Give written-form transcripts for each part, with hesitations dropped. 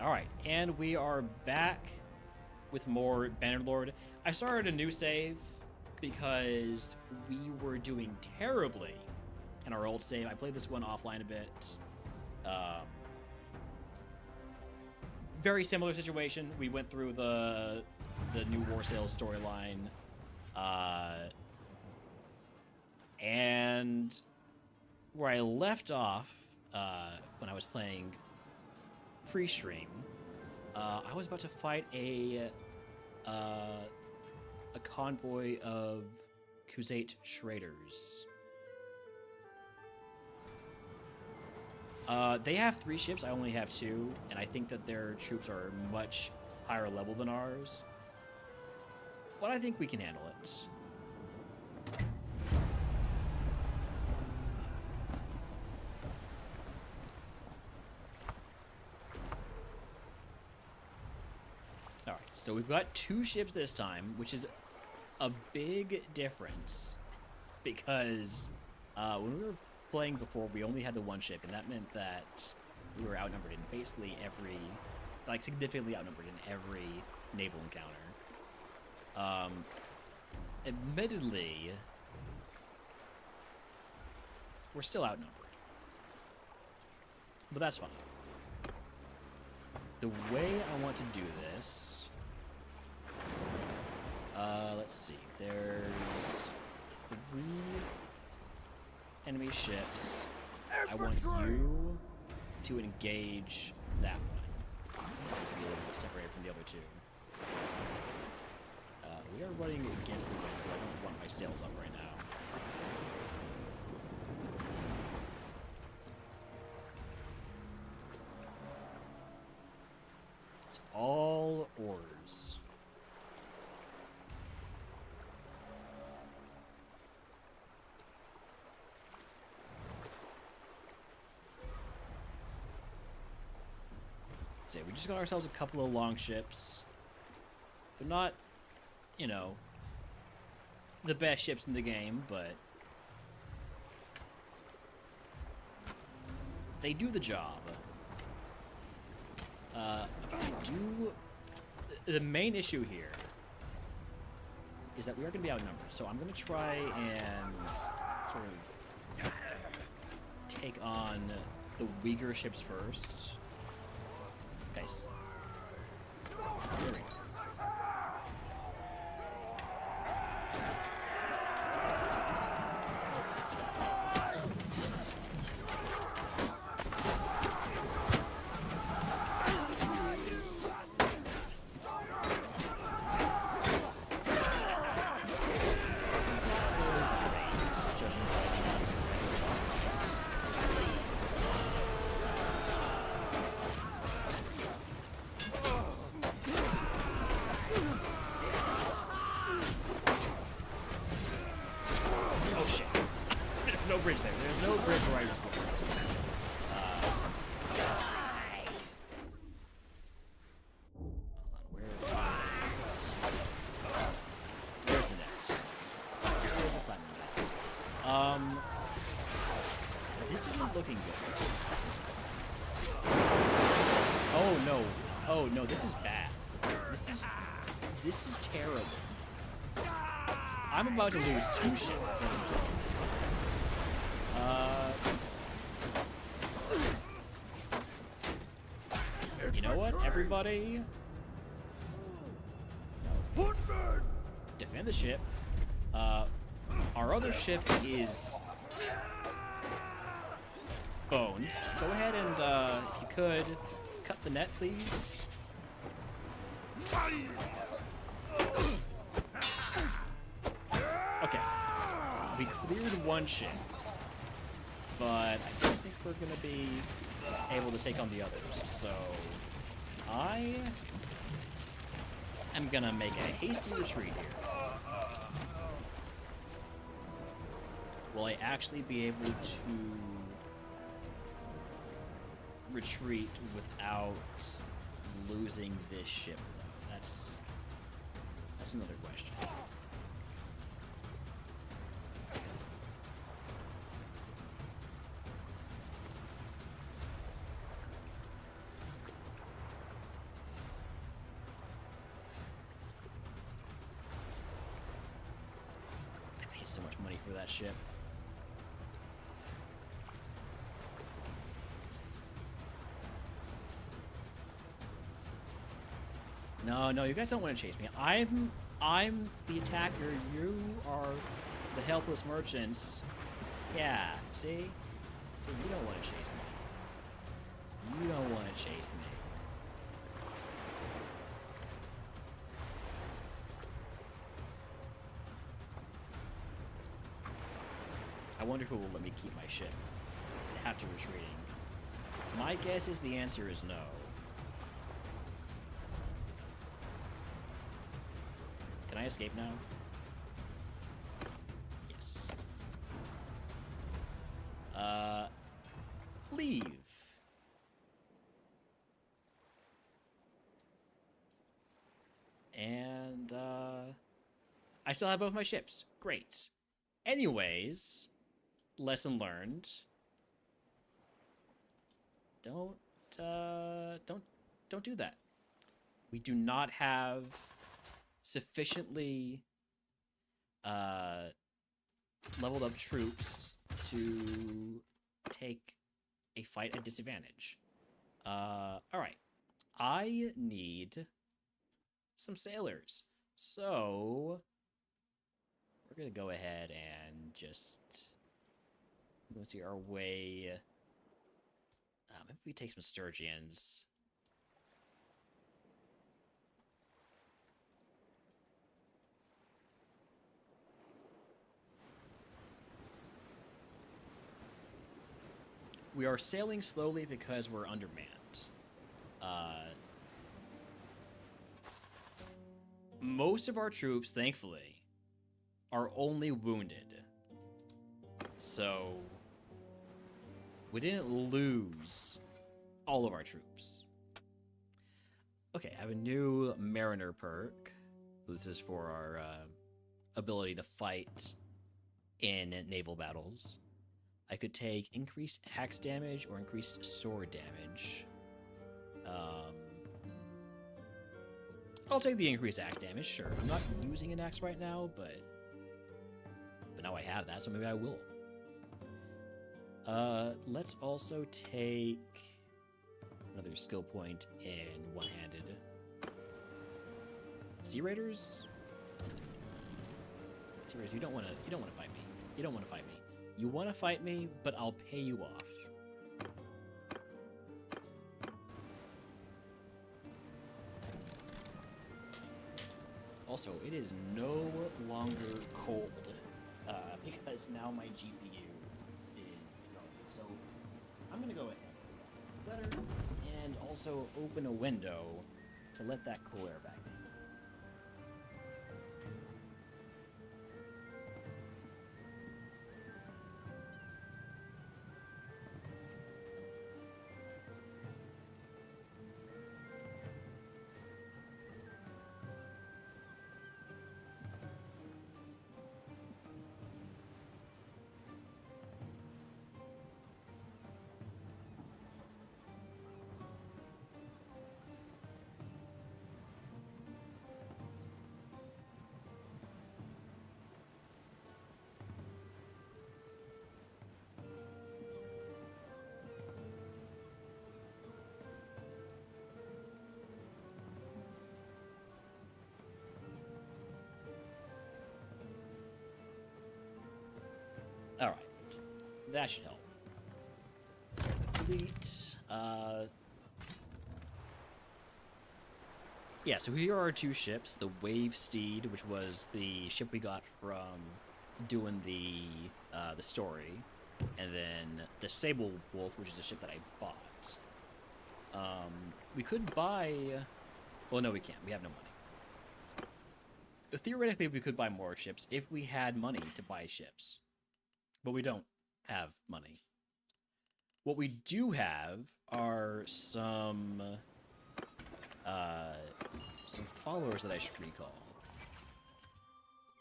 Alright, and we are back with more Bannerlord. I started a new save because we were doing terribly in our old save. I played this one offline a bit. Very similar situation. We went through the new War Sales storyline. And where I left off when I was playing pre-stream, I was about to fight a convoy of Khuzait Shredders. They have 3 ships, I only have 2, and I think that their troops are much higher level than ours. But I think we can handle it. Alright, so we've got 2 ships this time, which is a big difference, because when we were playing before, we only had the 1 ship, and that meant that we were outnumbered in basically every, like, significantly outnumbered in every naval encounter. Admittedly, we're still outnumbered, but that's fine. The way I want to do this, let's see, there's 3 enemy ships. I want you to engage that one. It seems to be a little bit separated from the other 2. We are running against the wind, so I don't want my sails up right now. It's all oars. So we just got ourselves a couple of long ships. They're not, you know, the best ships in the game, but they do the job. Okay, the main issue here is that we are going to be outnumbered, so I'm going to try and sort of take on the weaker ships first. Nice. There we go. No bridge there. There's no bridge where I just go. Hold on, where's the net? Where's the platinum net? This isn't looking good. Oh no. Oh no, this is bad. This is terrible. I'm about to lose 2 ships. You know what, everybody? No. Defend the ship. Our other ship is boned. Go ahead and, if you could, cut the net, please. Okay. We cleared 1 ship, but I don't think we're going to be able to take on the others, so I am going to make a hasty retreat here. Will I actually be able to retreat without losing this ship, though? That's another question. so much money for that ship. No, no, you guys don't want to chase me. I'm the attacker. You are the helpless merchants. Yeah, see? See, you don't want to chase me. You don't want to chase me. I wonder who will let me keep my ship after retreating. My guess is the answer is no. Can I escape now? Yes. Leave. And, I still have both my ships. Great. Anyways, lesson learned. Don't do that. We do not have sufficiently leveled up troops to take a fight at disadvantage. Alright. I need some sailors. So we're gonna go ahead and just go see our way. Maybe we take some Sturgeons. We are sailing slowly because we're undermanned. Most of our troops, thankfully, are only wounded. So we didn't lose all of our troops. Okay, I have a new Mariner perk. This is for our ability to fight in naval battles. I could take increased axe damage or increased sword damage. I'll take the increased axe damage, sure. I'm not using an axe right now, but now I have that, so maybe I will. Let's also take another skill point in one-handed. Sea Raiders? Sea Raiders, you don't want to fight me. You don't want to fight me. You want to fight me, but I'll pay you off. Also, it is no longer cold because now my GPU is going. So I'm going to go ahead better and also open a window to let that cool air back in. Alright. That should help. Delete. Yeah, so here are our two ships. The Wave Steed, which was the ship we got from doing the story. And then the Sable Wolf, which is a ship that I bought. We could buy... Well, no, we can't. We have no money. Theoretically, we could buy more ships if we had money to buy ships. But we don't have money. What we do have are some followers that I should recall.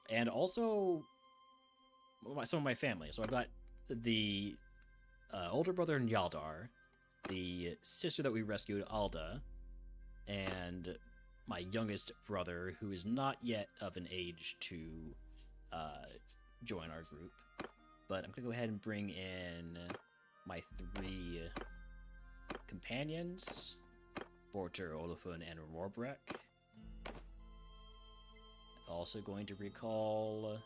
And also some of my family. So I've got the older brother Nyaldar, the sister that we rescued, Alda, and my youngest brother, who is not yet of an age to join our group. But I'm gonna go ahead and bring in my 3 companions, Borter, Olafun, and Rorbreck. Also going to recall...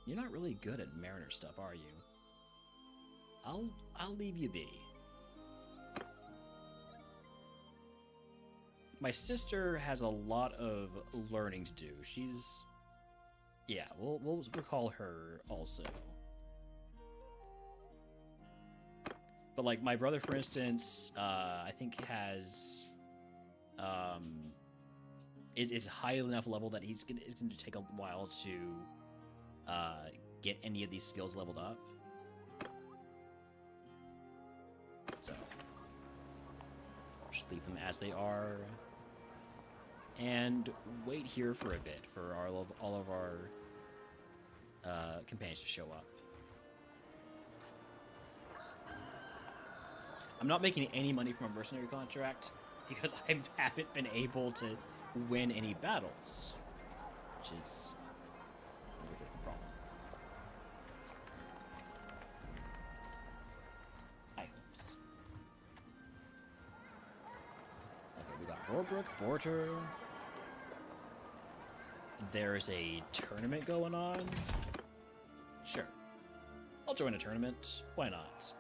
You're not really good at Mariner stuff, are you? I'll leave you be. My sister has a lot of learning to do. She's... Yeah, we'll recall her also. But like my brother, for instance, I think has... It's high enough level that it's going to take a while to get any of these skills leveled up. So, just leave them as they are. And wait here for a bit for all of our companions to show up. I'm not making any money from a mercenary contract because I haven't been able to win any battles, which is a little bit of a problem. Items. Okay, we got Rorbrook, Borter. There's a tournament going on. Sure. I'll join a tournament. Why not?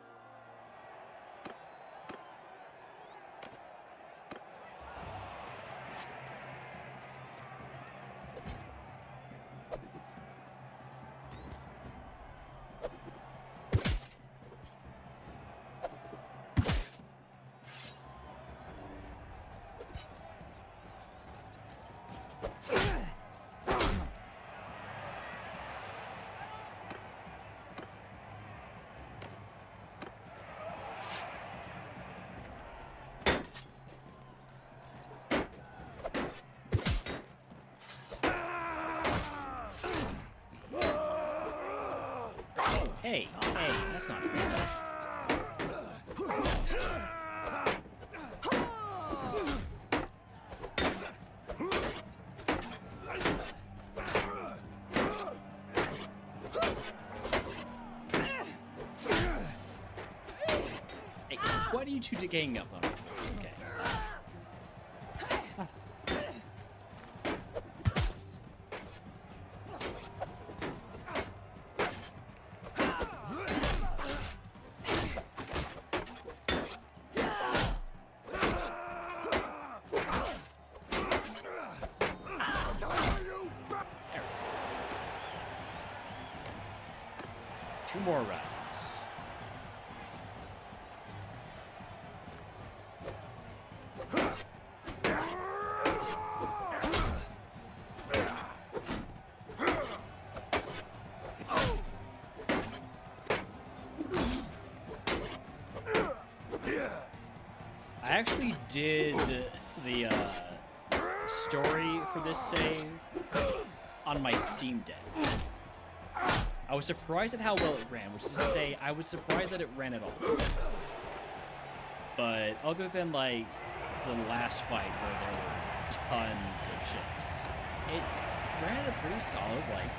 Hey, that's not fair. Hey, what are you two ganging up on? Okay. Two more rounds. I actually did the story for this save on my Steam Deck. I was surprised at how well it ran, which is to say, I was surprised that it ran at all. But other than, like, the last fight where there were tons of ships, it ran at a pretty solid, like,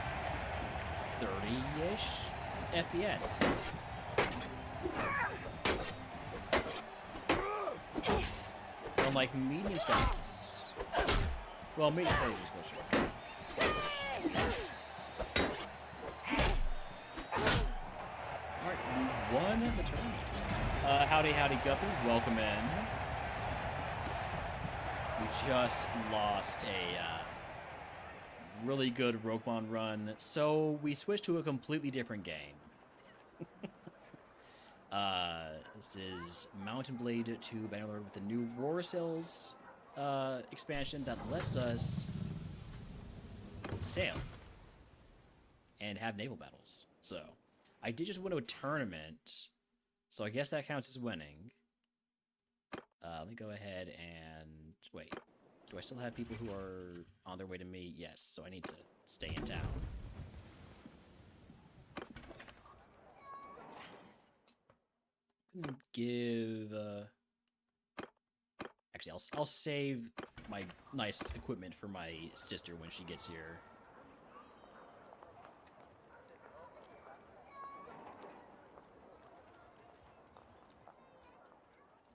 30-ish FPS. On, like, medium settings. Well, medium settings is closer. Won the tournament. Howdy, Guppy. Welcome in. We just lost a really good RogueMon run, so we switched to a completely different game. This is Mountain Blade 2 Bannerlord with the new War Cells expansion that lets us sail and have naval battles. So I did just win a tournament, so I guess that counts as winning. Let me go ahead and... Wait, do I still have people who are on their way to me? Yes, so I need to stay in town. I'm gonna give... Actually, I'll save my nice equipment for my sister when she gets here.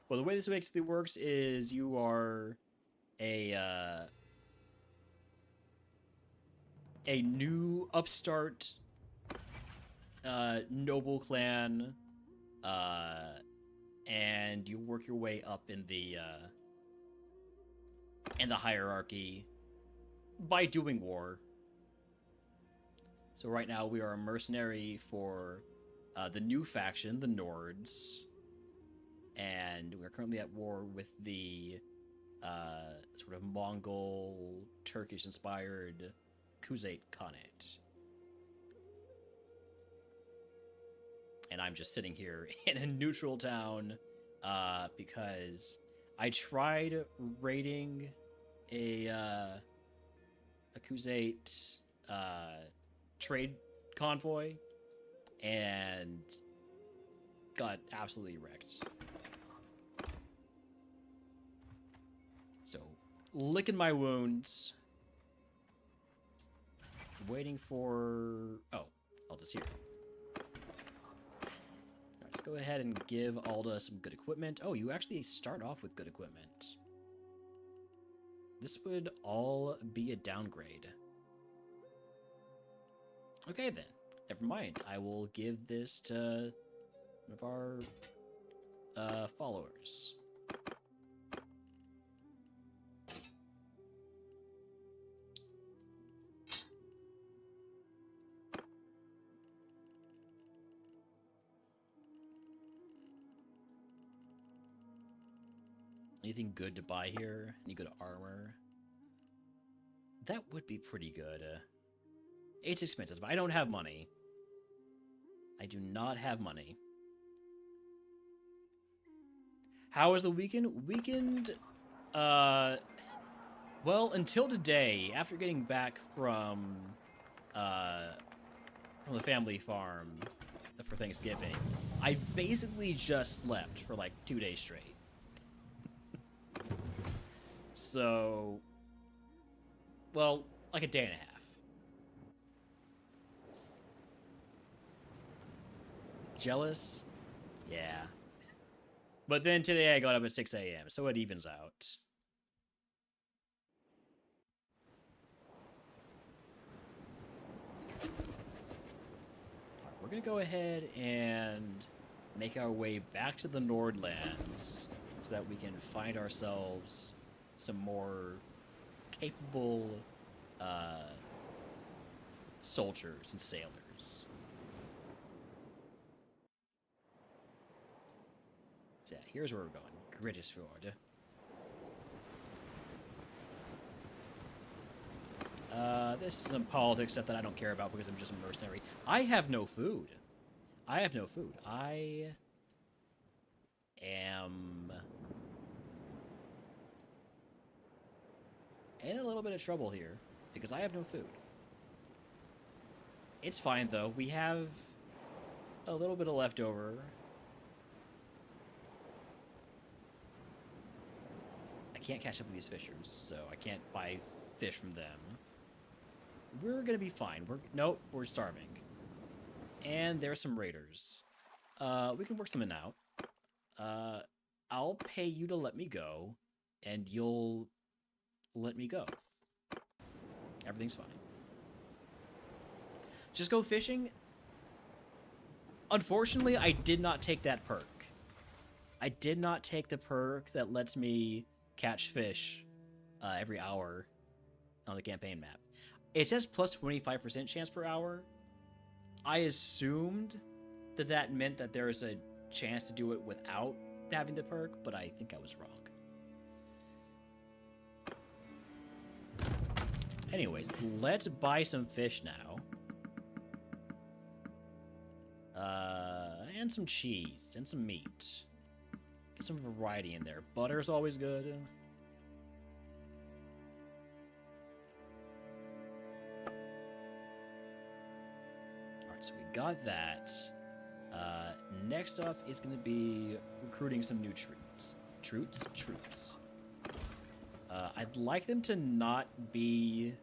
Well, the way this basically works is you are a new upstart noble clan, and you work your way up in the hierarchy by doing war. So right now we are a mercenary for the new faction, the Nords, and we're currently at war with the sort of Mongol, Turkish-inspired Kuzate Khanate. And I'm just sitting here in a neutral town because I tried raiding a Kuzate trade convoy and got absolutely wrecked. So, licking my wounds. Waiting for... Oh, Alda's here. Alright, let's go ahead and give Alda some good equipment. Oh, you actually start off with good equipment. This would all be a downgrade. Okay then, never mind. I will give this to one of our followers. Anything good to buy here? Any good armor? That would be pretty good. It's expensive, but I don't have money. I do not have money. How was the weekend? Well, until today, after getting back from the family farm for Thanksgiving, I basically just slept for like 2 days straight. So, well, like a day and a half. Jealous? Yeah. But then today I got up at 6 a.m., so it evens out. We're gonna go ahead and make our way back to the Nordlands so that we can find ourselves some more capable soldiers and sailors. So yeah, here's where we're going. Grittisfjord. This is some politics stuff that I don't care about because I'm just a mercenary. I have no food. I am in a little bit of trouble here because I have no food. It's fine though. We have a little bit of leftover. I can't catch up with these fishers, so I can't buy fish from them. We're gonna be fine. Nope, we're starving. And there's some raiders. We can work something out. I'll pay you to let me go, and you'll let me go. Everything's fine. Just go fishing? Unfortunately, I did not take that perk. I did not take the perk that lets me catch fish every hour on the campaign map. It says plus 25% chance per hour. I assumed that that meant that there was a chance to do it without having the perk, but I think I was wrong. Anyways, let's buy some fish now. And some cheese, and some meat. Get some variety in there. Butter's always good. Alright, so we got that. Next up is going to be recruiting some new troops. Troops? I'd like them to not be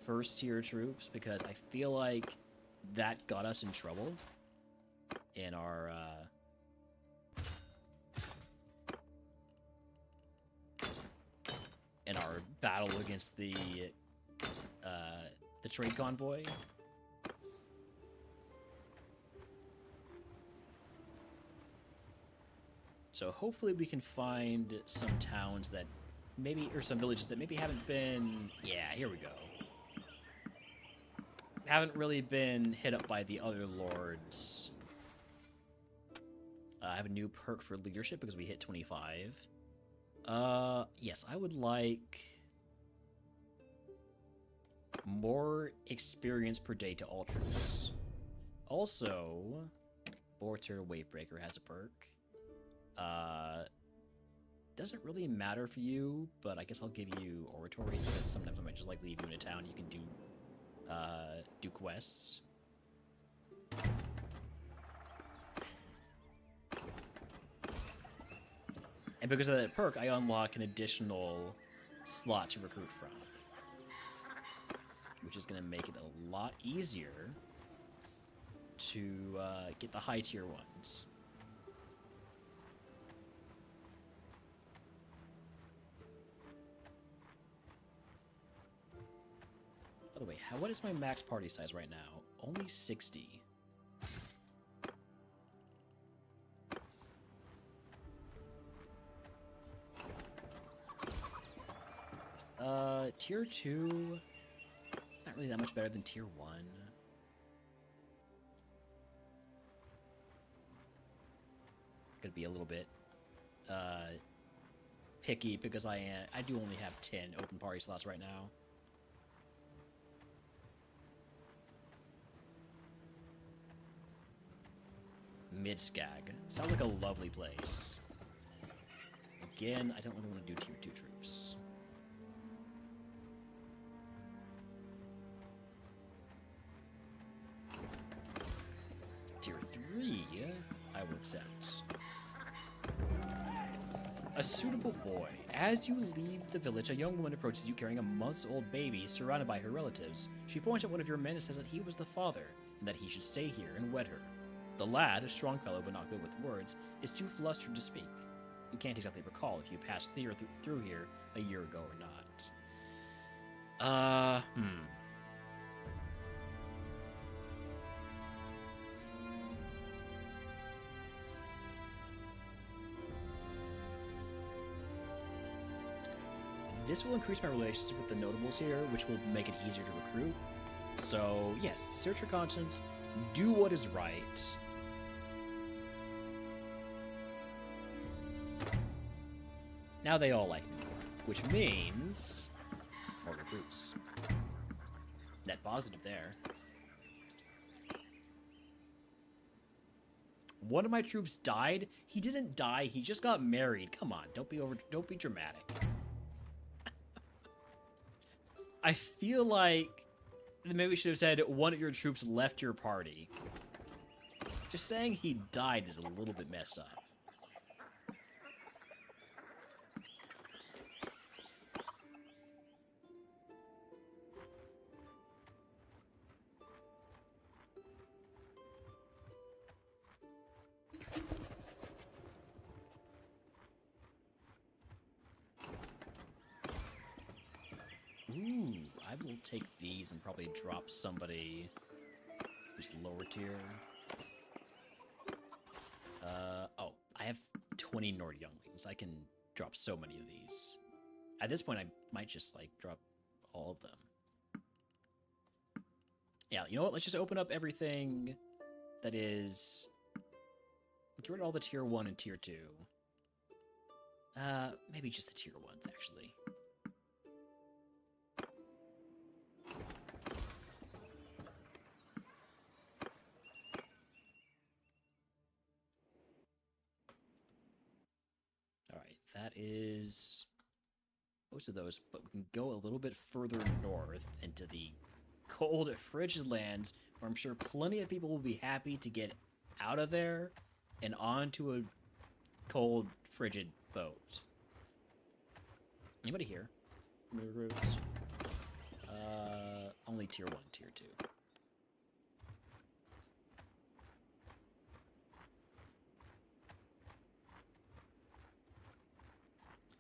first-tier troops, because I feel like that got us in trouble in our battle against the trade convoy. So hopefully we can find some towns that maybe, or some villages that maybe haven't been, yeah, here we go. Haven't really been hit up by the other lords. I have a new perk for leadership because we hit 25. Yes, I would like more experience per day to all troops. Also, Borter Wavebreaker has a perk. Doesn't really matter for you, but I guess I'll give you Oratory, because sometimes I might just like leave you in a town. You can do quests. And because of that perk, I unlock an additional slot to recruit from, which is going to make it a lot easier to get the high tier ones. By the way, what is my max party size right now? Only 60. Tier 2, not really that much better than Tier 1. Could be a little bit picky because I do only have 10 open party slots right now. Midskag. Sounds like a lovely place. Again, I don't really want to do Tier 2 troops. Tier 3, I will accept. A suitable boy. As you leave the village, a young woman approaches you carrying a months-old baby surrounded by her relatives. She points at one of your men and says that he was the father, and that he should stay here and wed her. The lad, a strong fellow but not good with words, is too flustered to speak. You can't exactly recall if you passed through here a year ago or not. This will increase my relationship with the notables here, which will make it easier to recruit. So, yes, search your conscience, do what is right. Now they all like me more, which means more recruits. Net positive there. One of my troops died. He didn't die. He just got married. Come on, don't be dramatic. I feel like maybe we should have said one of your troops left your party. Just saying he died is a little bit messed up. Ooh, I will take these and probably drop somebody who's lower tier. Oh, I have 20 Nord younglings. I can drop so many of these. At this point, I might just, like, drop all of them. Yeah, you know what? Let's just open up everything that is... Get rid of all the tier 1 and tier 2. Maybe just the tier 1s, actually. That is most of those, but we can go a little bit further north into the cold, frigid lands, where I'm sure plenty of people will be happy to get out of there and onto a cold, frigid boat. Anybody here? Groups? Only tier 1, tier 2.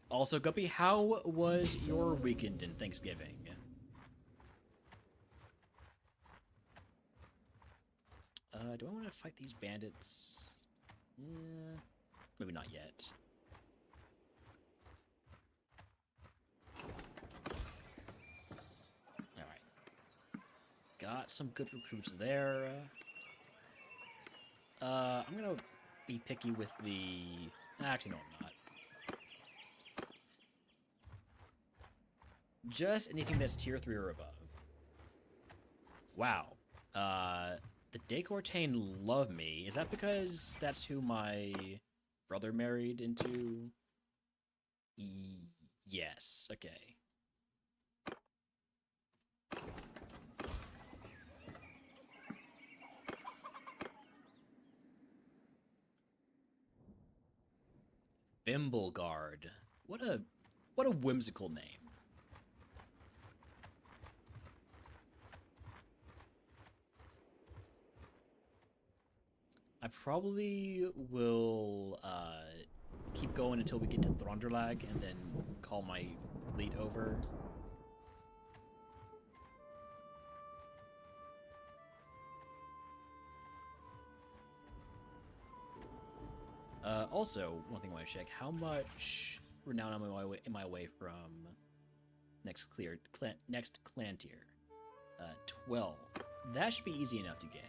Also, Guppy, how was your weekend in Thanksgiving? Do I want to fight these bandits? Yeah, maybe not yet. Alright. Got some good recruits there. I'm gonna be picky with the... Actually, no, I'm not. Just anything that's tier 3 or above. Wow. The Decortain love me. Is that because that's who my brother married into? Yes. Okay. Bimbleguard. What a whimsical name. I probably will keep going until we get to Thronderlag and then call my fleet over. Also, one thing I want to check: how much renown am I away from next clan tier? 12. That should be easy enough to get.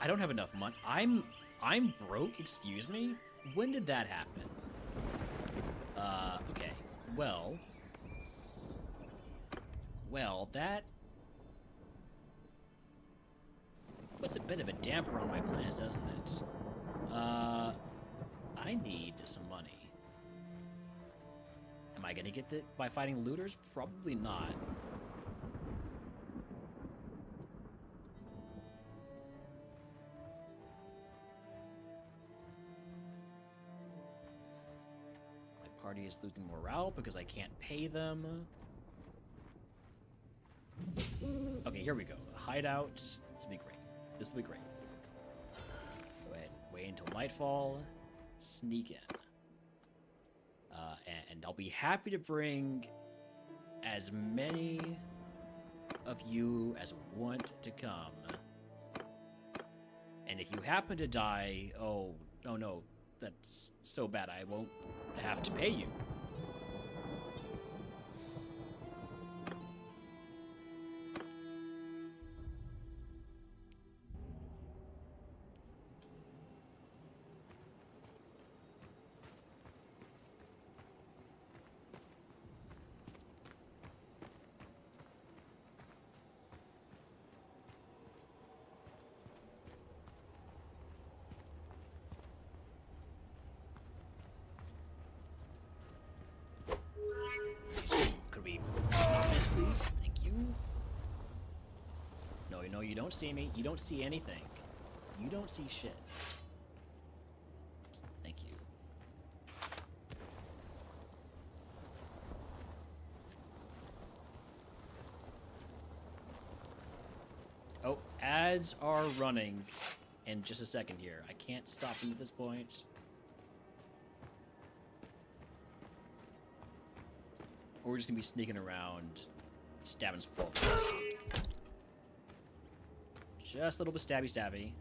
I don't have enough money. I'm broke, excuse me? When did that happen? Okay. Well, that puts a bit of a damper on my plans, doesn't it? I need some money. Am I gonna get it by fighting looters? Probably not. Party is losing morale because I can't pay them. Okay, here we go. Hideout. This will be great. This will be great. Go ahead, wait until nightfall. Sneak in. And I'll be happy to bring as many of you as want to come. And if you happen to die, oh no, that's so bad I won't have to pay you. Could we stop this, please? Thank you. No, you don't see me. You don't see anything. You don't see shit. Thank you. Oh, ads are running in just a second here. I can't stop them at this point. Or we're just gonna be sneaking around, stabbing some folks. Just a little bit stabby.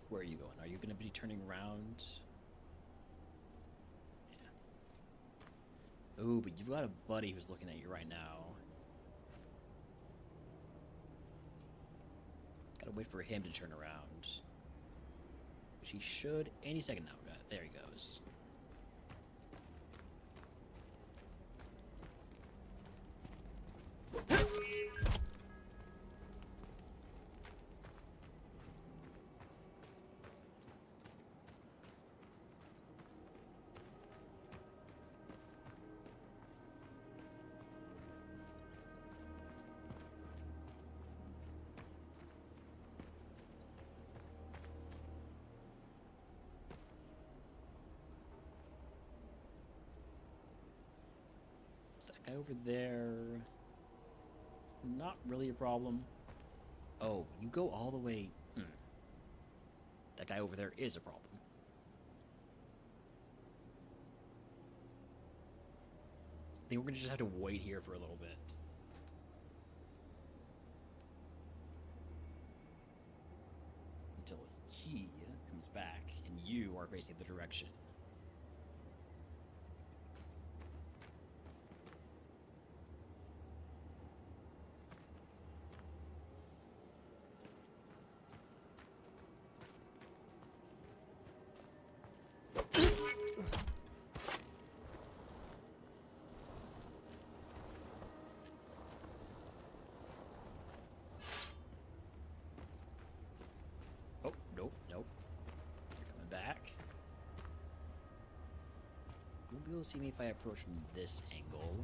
Where are you going? Are you gonna be turning around? Ooh, but you've got a buddy who's looking at you right now. Gotta wait for him to turn around. Which he should any second now. There he goes. That guy over there, not really a problem. Oh, you go all the way. That guy over there is a problem. I think we're gonna just have to wait here for a little bit. Until he comes back and you are facing the direction. Oh, nope, nope. You're coming back. You won't be able to see me if I approach from this angle.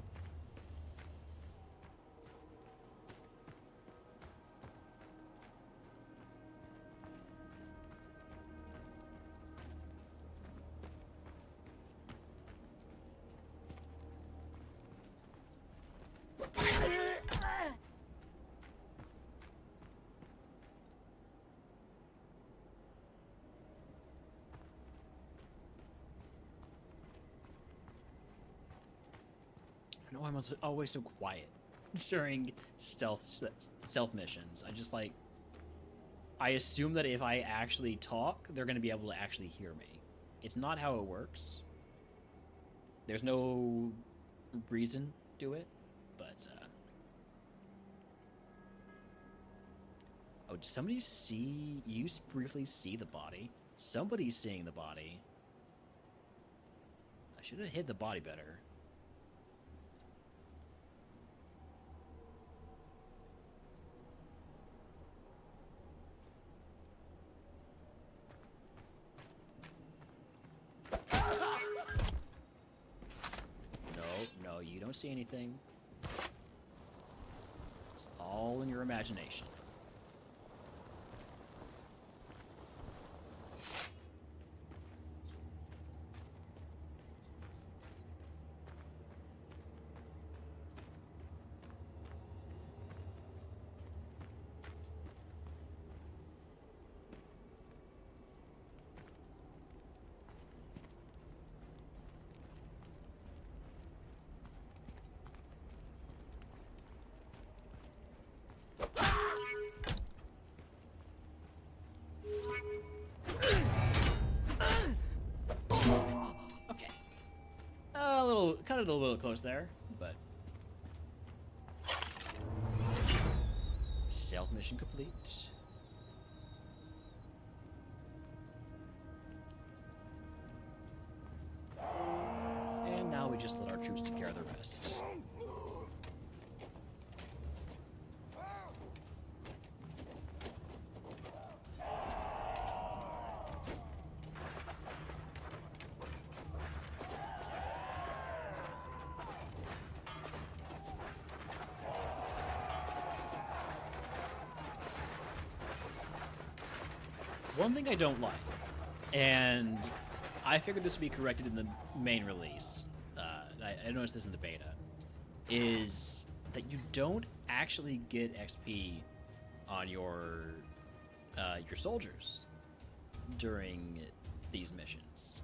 I know I'm always so quiet during stealth missions. I assume that if I actually talk, they're going to be able to actually hear me. It's not how it works. There's no reason to it, but oh, did somebody see you briefly see the body? Somebody's seeing the body. I should have hid the body better. No, you don't see anything. It's all in your imagination. Cut it a little bit close there, but stealth mission complete. And now we just let our troops take care of the rest. One thing I don't like, and I figured this would be corrected in the main release, I noticed this in the beta, is that you don't actually get XP on your soldiers during these missions.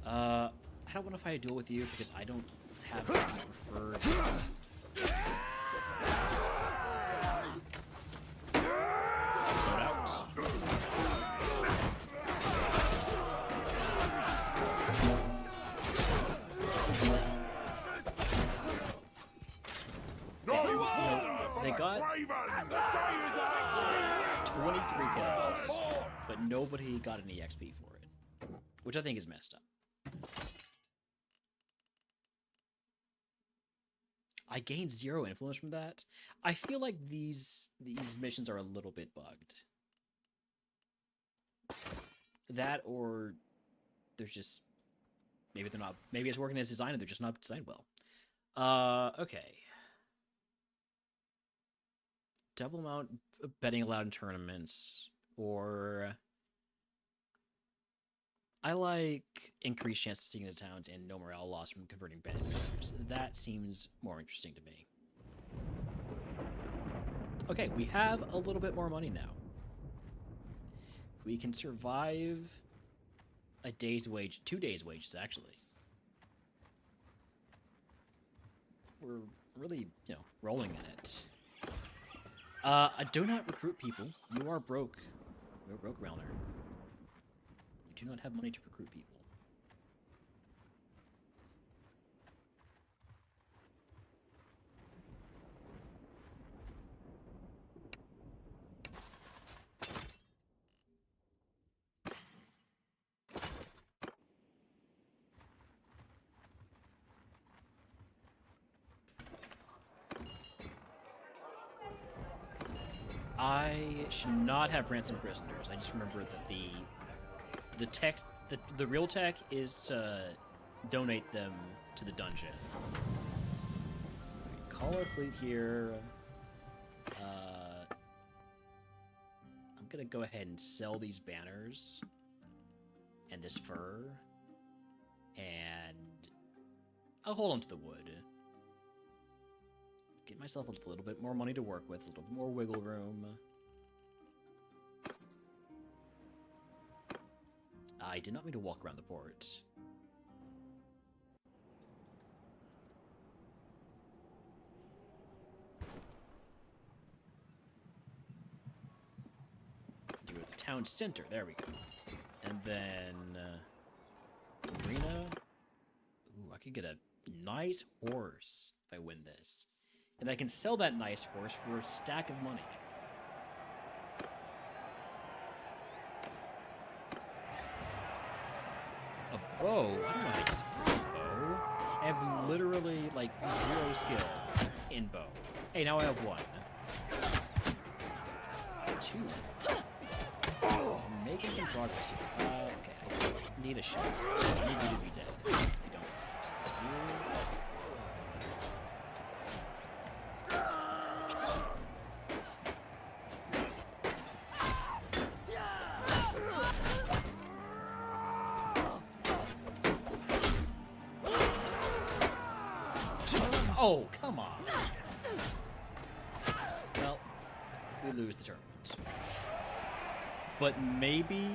I don't want to fight a duel with you because I don't have my preferred. but nobody got any XP for it, which I think is messed up. I gained 0 influence from that. I feel like these missions are a little bit bugged. That, or there's just maybe they're not. Maybe it's working as designed and they're just not designed well. Okay. Double amount betting allowed in tournaments, or I like increased chance of sticking to towns and no morale loss from converting betting players. That seems more interesting to me. Okay, we have a little bit more money now. We can survive a day's wage, 2 days' wages actually. We're really, rolling in it. Do not recruit people. You are broke. You're a broke realmer. You do not have money to recruit people. I should not have ransom prisoners. I just remember that the real tech is to donate them to the dungeon. Right, call our fleet here. I'm gonna go ahead and sell these banners and this fur, and I'll hold on to the wood. Get myself a little bit more money to work with, a little bit more wiggle room. I did not mean to walk around the port. Do it at the town center. There we go. And then arena. Ooh, I could get a nice horse if I win this. And I can sell that nice horse for a stack of money. A bow? I don't know how to use a bow. I have literally, like, 0 skill in bow. Hey, now I have 1. 2. I'm making some progress here. Okay, I need a shot. I need you to be dead. If you don't. Oh, come on. Well, we lose the tournament. But maybe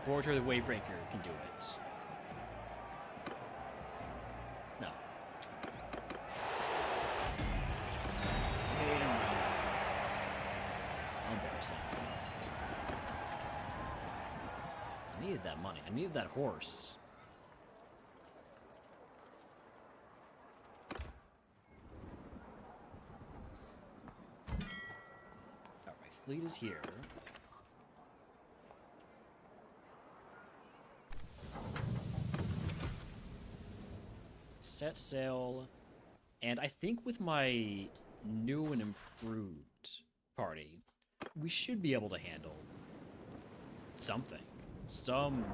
Border the Wavebreaker can do it. No. Embarrassing. I needed that money. I needed that horse. Fleet is here. Set sail. And I think with my new and improved party, we should be able to handle something. Some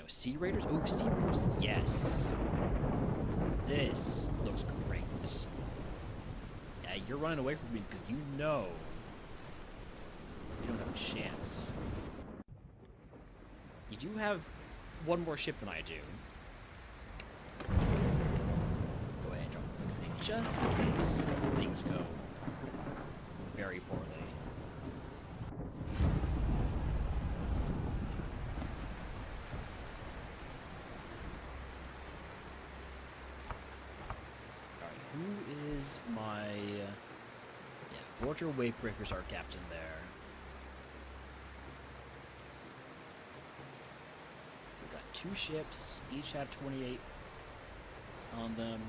Sea Raiders? Oh, Sea Raiders. Yes. This looks great. Yeah, you're running away from me because you know you don't have a chance. You do have 1 more ship than I do. Go ahead and drop a quick save just in case things go very poorly. My Border Wavebreaker's our captain there. We've got 2 ships, each have 28 on them.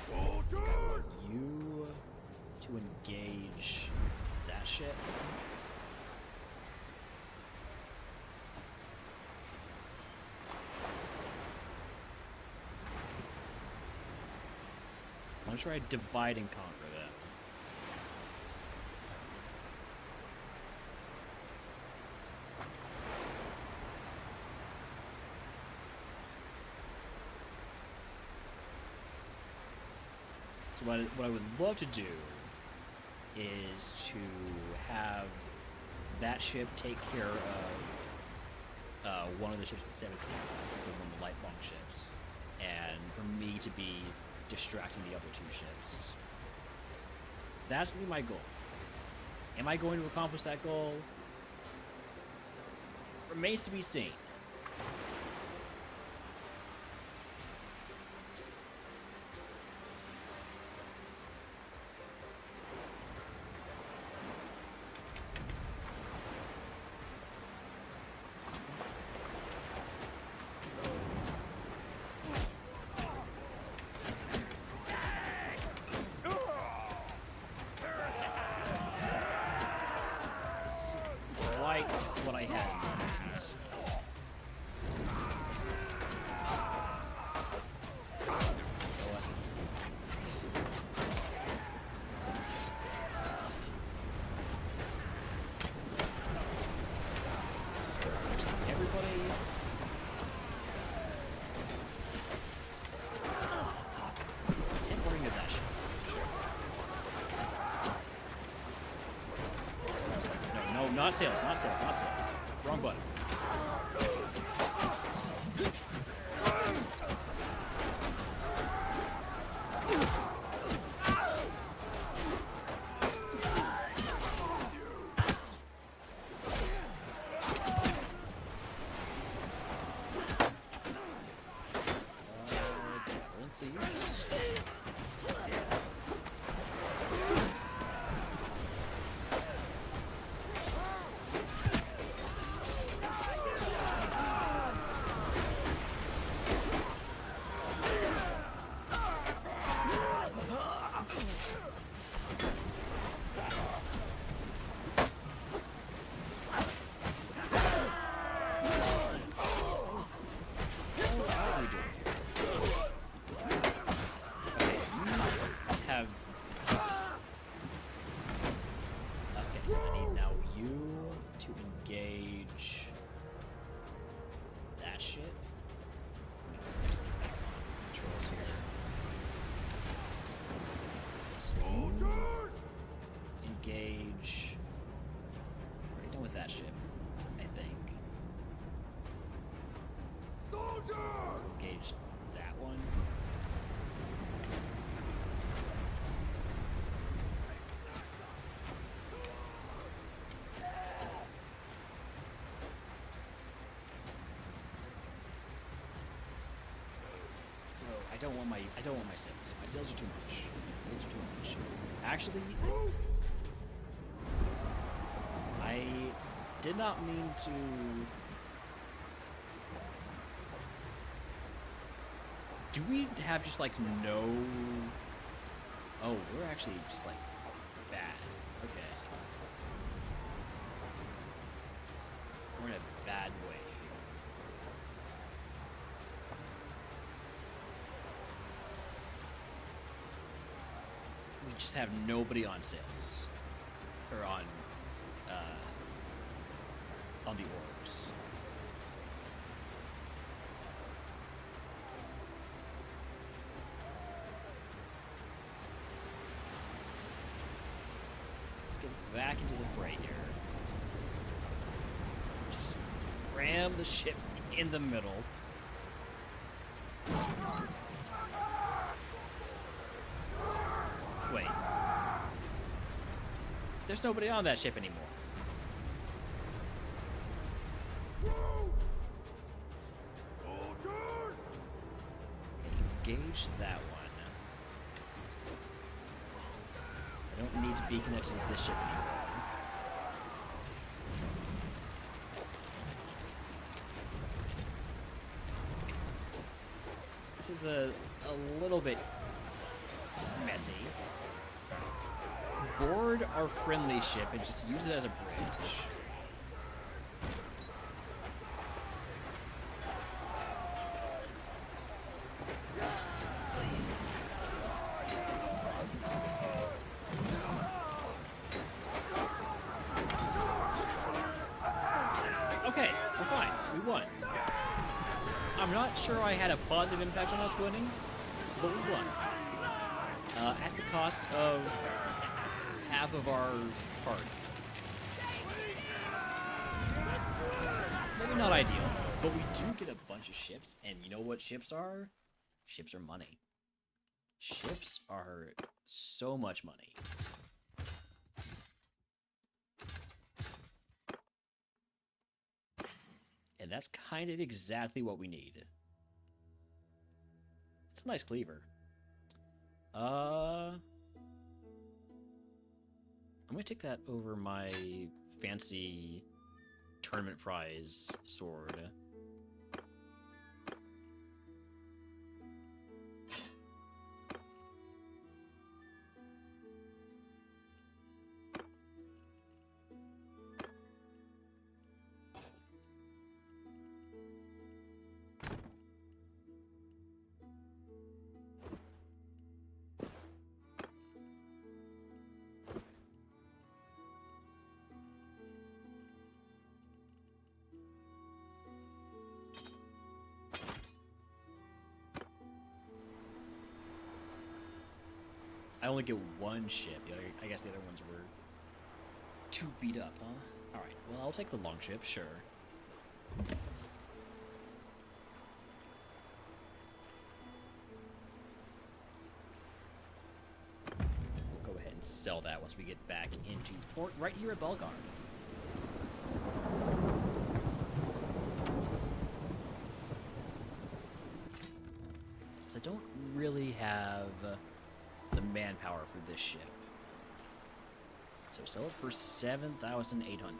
Soldiers! You to engage that ship. I'm gonna try to divide and conquer them. So what I would love to do is to have that ship take care of one of the ships with 17, so one of the light long ships, and for me to be distracting the other 2 ships. That's gonna be my goal. Am I going to accomplish that goal? Remains to be seen. What I had in mind. Everybody. Tempering of that shit. No, not sales, not sales, not sales. Wrong button. Please. Engage. We're done with that ship, I think. Soldiers! Engage that one. I don't want my sails. My sails are too much. Sails are too much. Actually, I did not mean to. Do we have just like no? Oh, we're actually just like bad. Okay. We're in a bad way. We just have nobody on sales, or on the orbs. Let's get back into the fray here. Just ram the ship in the middle. Wait. There's nobody on that ship anymore. Soldiers! Engage that one. I don't don't need to be connected to this ship anymore. This is a little bit messy. Board our friendly ship and just use it as a bridge. Okay, we're fine. We won. I'm not sure I had a positive impact on us winning, but we won. At the cost of half of our party. Maybe not ideal, but we do get a bunch of ships, and you know what ships are? Ships are money. Ships are so much money. And that's kind of exactly what we need. It's a nice cleaver. I'm gonna take that over my fancy tournament prize sword. I only get one ship. The other, I guess the other ones were too beat up, huh? Alright, well, I'll take the long ship, sure. We'll go ahead and sell that once we get back into port right here at Belgard. Because I don't really have the manpower for this ship. So sell it for 7,800.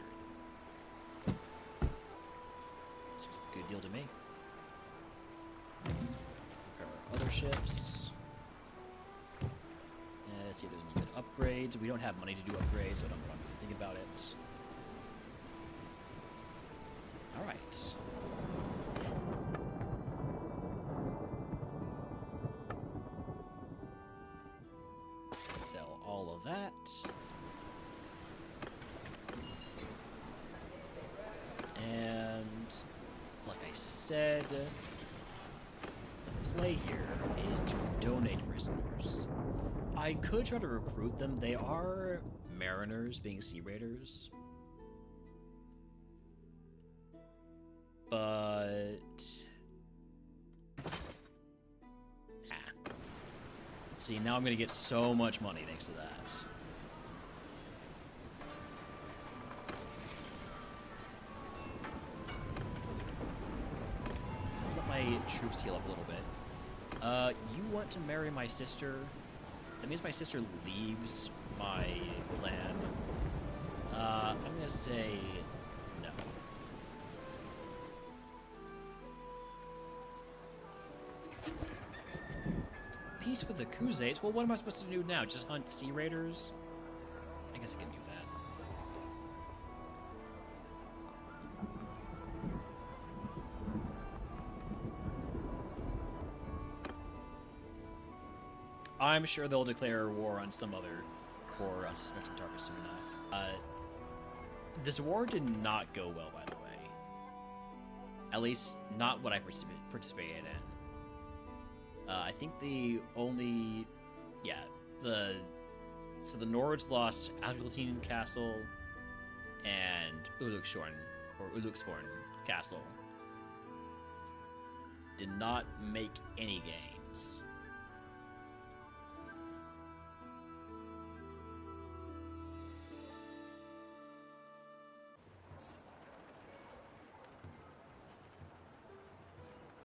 It's a good deal to me. Repair our other ships. See if there's any good upgrades. We don't have money to do upgrades, so I don't want to think about it. Alright. Sell all of that. And like I said, the play here is to donate prisoners. I could try to recruit them. They are mariners, being sea raiders. But see, now I'm gonna get so much money thanks to that. Let my troops heal up a little bit. You want to marry my sister? That means my sister leaves my plan. I'm gonna say no. Peace with the Kuzates? Well, what am I supposed to do now? Just hunt sea raiders? I guess I can do that. I'm sure they'll declare war on some other poor, unsuspecting target soon enough. This war did not go well, by the way. At least, not what I participated in. I think the only... Yeah, So the Nords lost Algaltine Castle and Ulukshorn, or Uluksporn Castle. Did not make any gains.